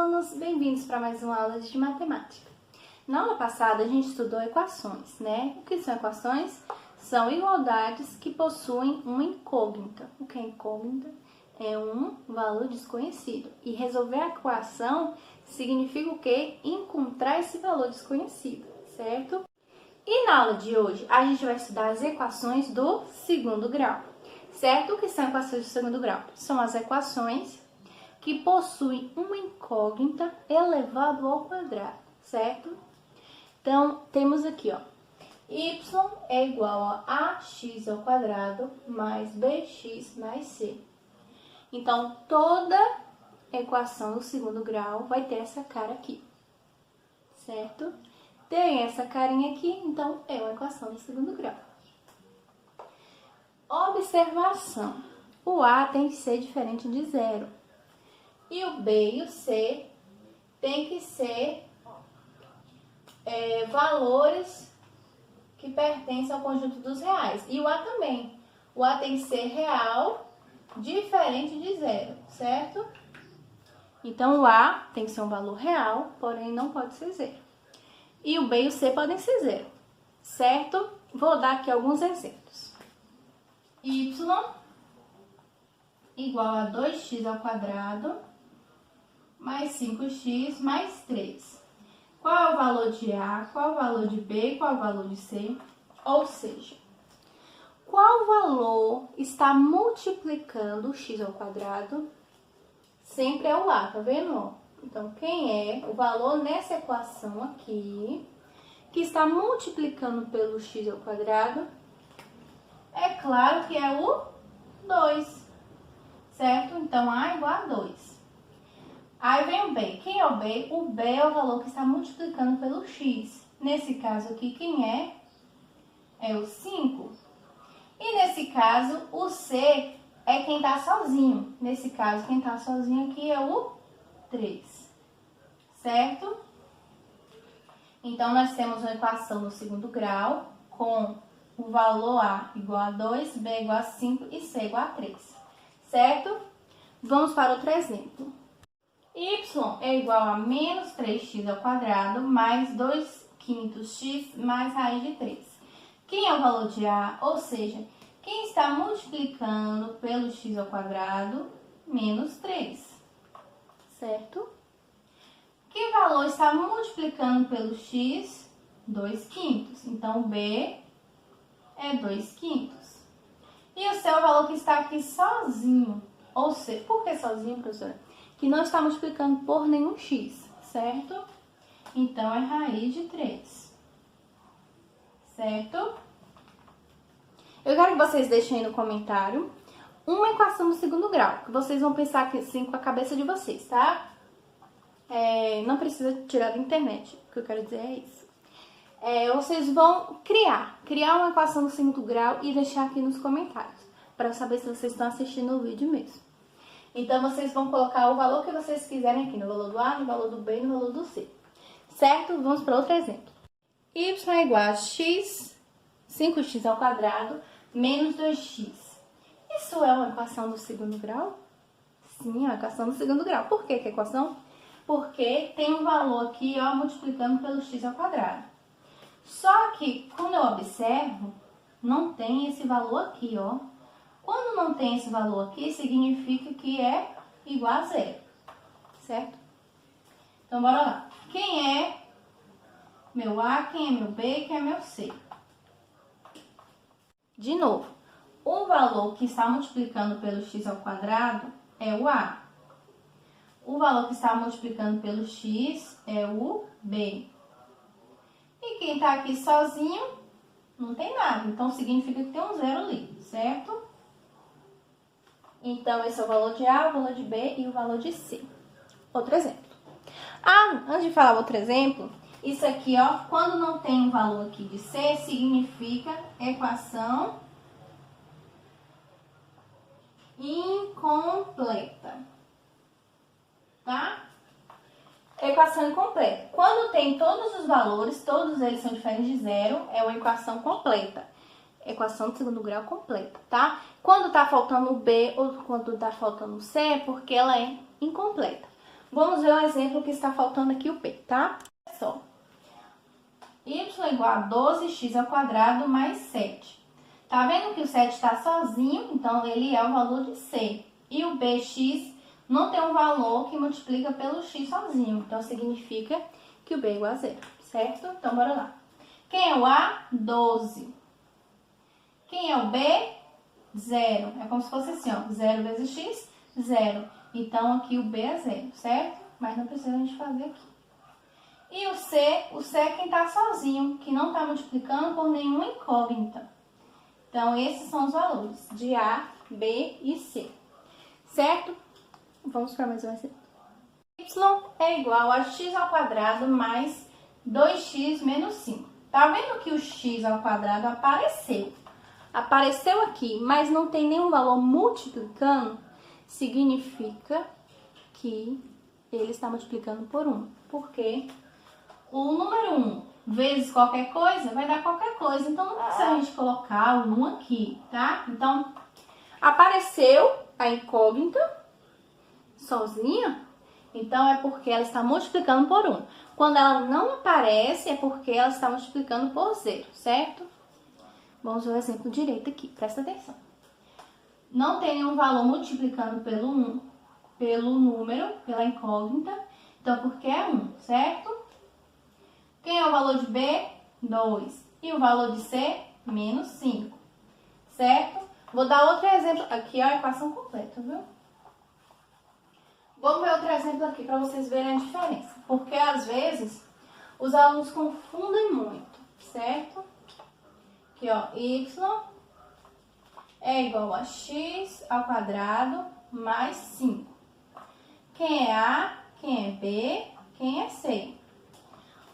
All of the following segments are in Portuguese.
alunos! Bem-vindos para mais uma aula de matemática. Na aula passada, a gente estudou equações, né? O que são equações? São igualdades que possuem uma incógnita. O que é incógnita? É um valor desconhecido. E resolver a equação significa o quê? Encontrar esse valor desconhecido, certo? E na aula de hoje, a gente vai estudar as equações do segundo grau, certo? O que são equações do segundo grau? São as equações que possuem uma incógnita elevado ao quadrado, certo? Então, temos aqui, ó, y é igual a ax ao quadrado mais bx mais c. Então, toda equação do segundo grau vai ter essa cara aqui, certo? Tem essa carinha aqui, então é uma equação do segundo grau. Observação: o a tem que ser diferente de zero. E o b e o c tem que ser valores que pertencem ao conjunto dos reais. E o a também. O a tem que ser real, diferente de zero, certo? Então, o a tem que ser um valor real, porém não pode ser zero. E o b e o c podem ser zero, certo? Vou dar aqui alguns exemplos. Y igual a 2x ao quadrado mais 5x mais 3. Qual é o valor de A, qual é o valor de B, qual é o valor de C? Ou seja, qual valor está multiplicando o x ao quadrado? Sempre é o A, tá vendo? Então, quem é o valor nessa equação aqui, que está multiplicando pelo x ao quadrado? É claro que é o 2, certo? Então, A igual a 2. Aí vem o B. Quem é o B? O B é o valor que está multiplicando pelo x. Nesse caso aqui, quem é? É o 5. E nesse caso, o C é quem está sozinho. Nesse caso, quem está sozinho aqui é o 3. Certo? Então, nós temos uma equação no segundo grau com o valor A igual a 2, B igual a 5 e C igual a 3. Certo? Vamos para outro exemplo. Y é igual a menos 3x ao quadrado mais 2/5x mais raiz de 3. Quem é o valor de A? Ou seja, quem está multiplicando pelo x ao quadrado? Menos 3. Certo? Que valor está multiplicando pelo x? 2/5. Então, B é 2/5. E o C é o valor que está aqui sozinho. Ou seja, por que sozinho, professora? Que não está multiplicando por nenhum x, certo? Então, é raiz de 3. Certo? Eu quero que vocês deixem aí no comentário uma equação do segundo grau, que vocês vão pensar aqui, assim com a cabeça de vocês, tá? Não precisa tirar da internet, o que eu quero dizer é isso. Vocês vão criar uma equação do segundo grau e deixar aqui nos comentários, para saber se vocês estão assistindo o vídeo mesmo. Então, vocês vão colocar o valor que vocês quiserem aqui, no valor do A, no valor do B e no valor do C. Certo? Vamos para outro exemplo. Y é igual a x, 5x ao quadrado, menos 2x. Isso é uma equação do segundo grau? Sim, é uma equação do segundo grau. Por que que é equação? Porque tem um valor aqui, ó, multiplicando pelo x ao quadrado. Só que, quando eu observo, não tem esse valor aqui, ó. Quando não tem esse valor aqui, significa que é igual a zero, certo? Então, bora lá. Quem é meu A, quem é meu B, quem é meu C? De novo, o valor que está multiplicando pelo x ao quadrado é o A. O valor que está multiplicando pelo x é o B. E quem está aqui sozinho, não tem nada. Então, significa que tem um zero ali, certo? Então, esse é o valor de A, o valor de B e o valor de C. Outro exemplo. Antes de falar outro exemplo, isso aqui, ó, quando não tem um valor aqui de C, significa equação incompleta. Tá? Equação incompleta. Quando tem todos os valores, todos eles são diferentes de zero, é uma equação completa. Equação de segundo grau completa, tá? Quando tá faltando o B ou quando tá faltando o C, é porque ela é incompleta. Vamos ver um exemplo que está faltando aqui o P, tá? Olha só. Y igual a 12x² mais 7. Tá vendo que o 7 está sozinho, então ele é o valor de C. E o bx não tem um valor que multiplica pelo x sozinho, então significa que o b é igual a 0, certo? Então, bora lá. Quem é o A? 12. Quem é o B? 0. É como se fosse assim, ó, 0 vezes x, 0. Então, aqui o B é 0, certo? Mas não precisa a gente fazer aqui. E o C é quem está sozinho, que não está multiplicando por nenhuma incógnita. Então, esses são os valores de A, B e C, certo? Vamos para mais um exemplo. Y é igual a x² mais 2x menos 5. Tá vendo que o x² apareceu? Apareceu aqui, mas não tem nenhum valor multiplicando, significa que ele está multiplicando por 1. Por quê? O número 1 vezes qualquer coisa vai dar qualquer coisa. Então, não precisa a gente colocar o 1 aqui, tá? Então, apareceu a incógnita sozinha, então é porque ela está multiplicando por 1. Quando ela não aparece, é porque ela está multiplicando por 0, certo? Vamos ver o exemplo direito aqui, presta atenção. Não tem nenhum valor multiplicando pelo número, pela incógnita, então porque é 1, certo? Quem é o valor de B? 2. E o valor de C? Menos 5. Certo? Vou dar outro exemplo. Aqui é a equação completa, viu? Vamos ver outro exemplo aqui para vocês verem a diferença. Porque às vezes os alunos confundem muito, certo? Aqui, ó, y é igual a x² mais 5. Quem é A? Quem é B? Quem é C?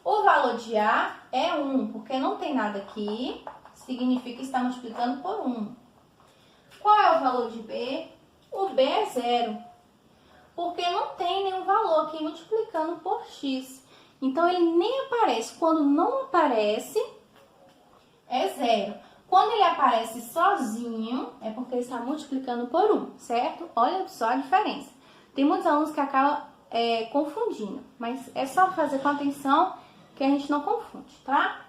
O valor de A é 1, porque não tem nada aqui, significa que está multiplicando por 1. Qual é o valor de B? O B é 0, porque não tem nenhum valor aqui multiplicando por x. Então, ele nem aparece. Quando não aparece, é 0. Quando ele aparece sozinho, é porque ele está multiplicando por 1, certo? Olha só a diferença. Tem muitos alunos que acabam confundindo, mas é só fazer com atenção que a gente não confunde, tá?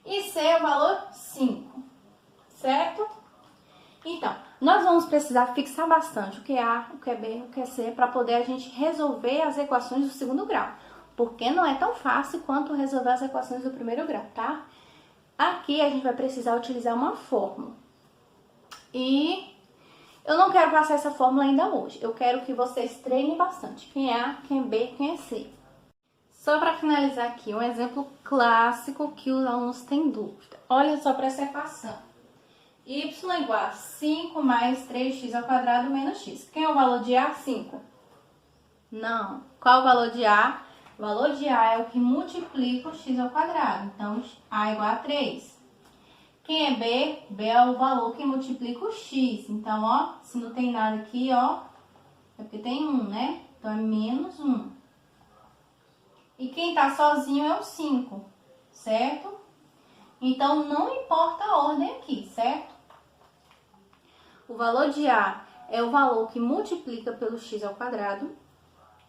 E C é o valor 5, certo? Então, nós vamos precisar fixar bastante o que é A, o que é B, o que é C, para poder a gente resolver as equações do segundo grau. Porque não é tão fácil quanto resolver as equações do primeiro grau, tá? Aqui a gente vai precisar utilizar uma fórmula. E eu não quero passar essa fórmula ainda hoje. Eu quero que vocês treinem bastante. Quem é A, quem é B, quem é C. Só para finalizar aqui, um exemplo clássico que os alunos têm dúvida. Olha só para essa equação. Y igual a 5 mais 3x² menos x. Quem é o valor de A? 5. Não. Qual o valor de A? O valor de A é o que multiplica o x². Então, A igual a 3. Quem é B? B é o valor que multiplica o x. Então, ó, se não tem nada aqui, ó, é porque tem 1, né? Então, é menos 1. E quem tá sozinho é o 5, certo? Então, não importa a ordem aqui, certo? O valor de A é o valor que multiplica pelo x².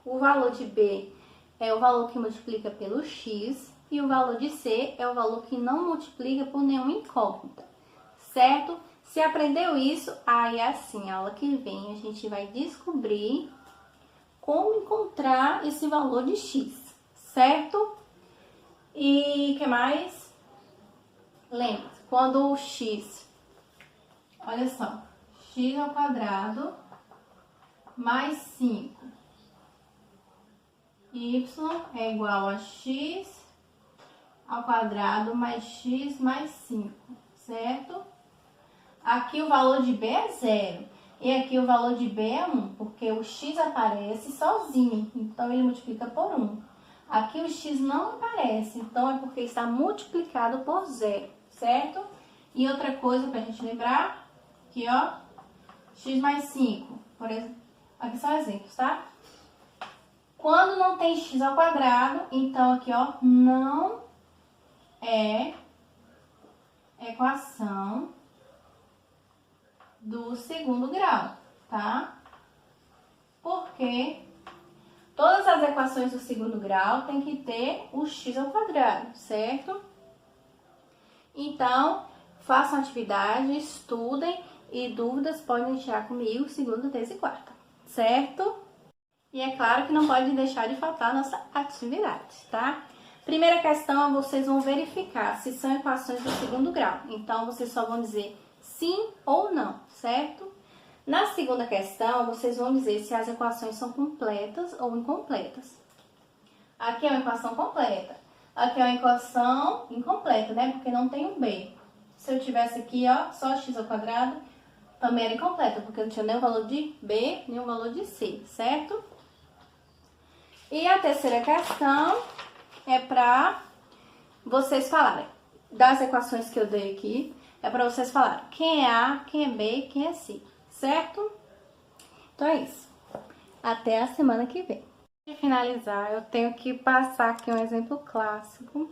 O valor de B é o valor que multiplica pelo x. E o valor de C é o valor que não multiplica por nenhuma incógnita, certo? Se aprendeu isso, aí assim, a aula que vem a gente vai descobrir como encontrar esse valor de x. Certo? E o que mais? Lembra, quando o x, olha só, x² mais 5, y é igual a x² mais x mais 5, certo? Aqui o valor de b é 0. E aqui o valor de b é 1, porque o x aparece sozinho, então ele multiplica por 1. Aqui o x não aparece, então é porque está multiplicado por 0, certo? E outra coisa para a gente lembrar, aqui ó, x mais 5, por exemplo, aqui são exemplos, tá? Quando não tem x², então aqui ó, não é equação do segundo grau, tá? Porque Todas as equações do segundo grau tem que ter o x ao quadrado, certo? Então, façam atividade, estudem e dúvidas podem tirar comigo segunda, terça e quarta, certo? E é claro que não pode deixar de faltar a nossa atividade, tá? Primeira questão, vocês vão verificar se são equações do segundo grau. Então, vocês só vão dizer sim ou não, certo? Na segunda questão, vocês vão dizer se as equações são completas ou incompletas. Aqui é uma equação completa. Aqui é uma equação incompleta, né? Porque não tem um b. Se eu tivesse aqui, ó, só x ao quadrado, também era incompleta, porque não tinha nem o valor de b, nem o valor de c, certo? E a terceira questão é para vocês falarem das equações que eu dei aqui. É para vocês falarem quem é A, quem é B, quem é C, certo? Então é isso. Até a semana que vem. Para finalizar, eu tenho que passar aqui um exemplo clássico